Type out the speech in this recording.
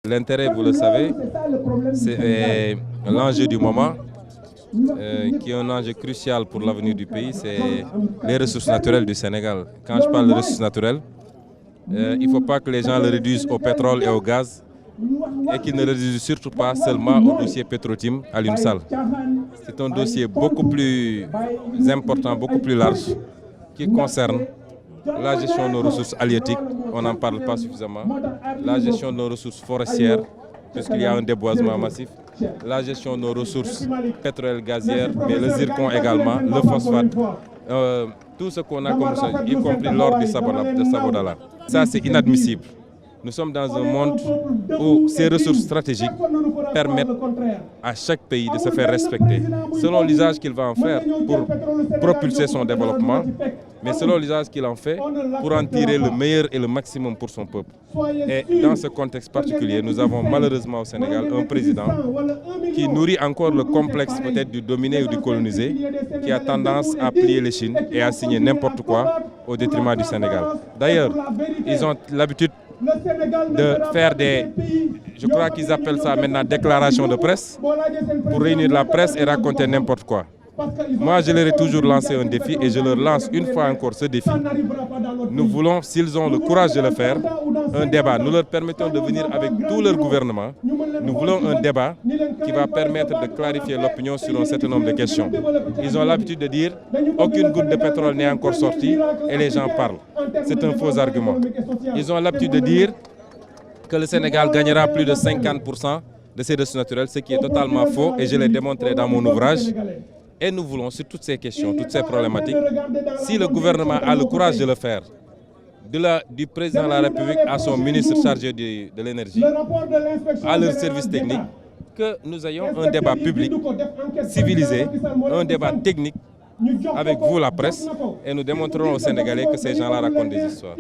L'intérêt, vous le savez, c'est l'enjeu du moment, qui est un enjeu crucial pour l'avenir du pays, c'est les ressources naturelles du Sénégal. Quand je parle de ressources naturelles, il ne faut pas que les gens le réduisent au pétrole et au gaz, et qu'ils ne le réduisent surtout pas seulement au dossier Petro-Tim à l'UNSAL. C'est un dossier beaucoup plus important, beaucoup plus large, qui concerne la gestion de nos ressources halieutiques, on n'en parle pas suffisamment, la gestion de nos ressources forestières, puisqu'il y a un déboisement massif, la gestion de nos ressources pétrolières, gazières, mais le zircon également, le phosphate, tout ce qu'on a comme ça, y compris l'or de Sabodala. Ça, c'est inadmissible. Nous sommes dans un monde où ces ressources stratégiques permettent à chaque pays de se faire respecter, selon l'usage qu'il va en faire pour propulser son développement, mais selon l'usage qu'il en fait pour en tirer le meilleur et le maximum pour son peuple. Et dans ce contexte particulier, nous avons malheureusement au Sénégal un président qui nourrit encore le complexe peut-être du dominé ou du colonisé, qui a tendance à plier les chines et à signer n'importe quoi au détriment du Sénégal. D'ailleurs, ils ont l'habitude de faire je crois qu'ils appellent ça maintenant déclaration de presse, pour réunir la presse et raconter n'importe quoi. Moi, je leur ai toujours lancé un défi et je leur lance une fois encore ce défi. Nous voulons, s'ils ont le courage de le faire, un débat. Nous leur permettons de venir avec tout leur gouvernement. Nous voulons un débat qui va permettre de clarifier l'opinion sur un certain nombre de questions. Ils ont l'habitude de dire aucune goutte de pétrole n'est encore sortie et les gens parlent. C'est un faux argument. Ils ont l'habitude de dire que le Sénégal gagnera plus de 50% de ses ressources naturelles, ce qui est totalement faux et je l'ai démontré dans mon ouvrage. Et nous voulons, sur toutes ces questions, toutes ces problématiques, si le gouvernement a le courage de le faire, du président de la République à son ministre chargé de l'énergie, à leur service technique, que nous ayons un débat public, civilisé, un débat technique, avec vous la presse, et nous démontrerons aux Sénégalais que ces gens-là racontent des histoires.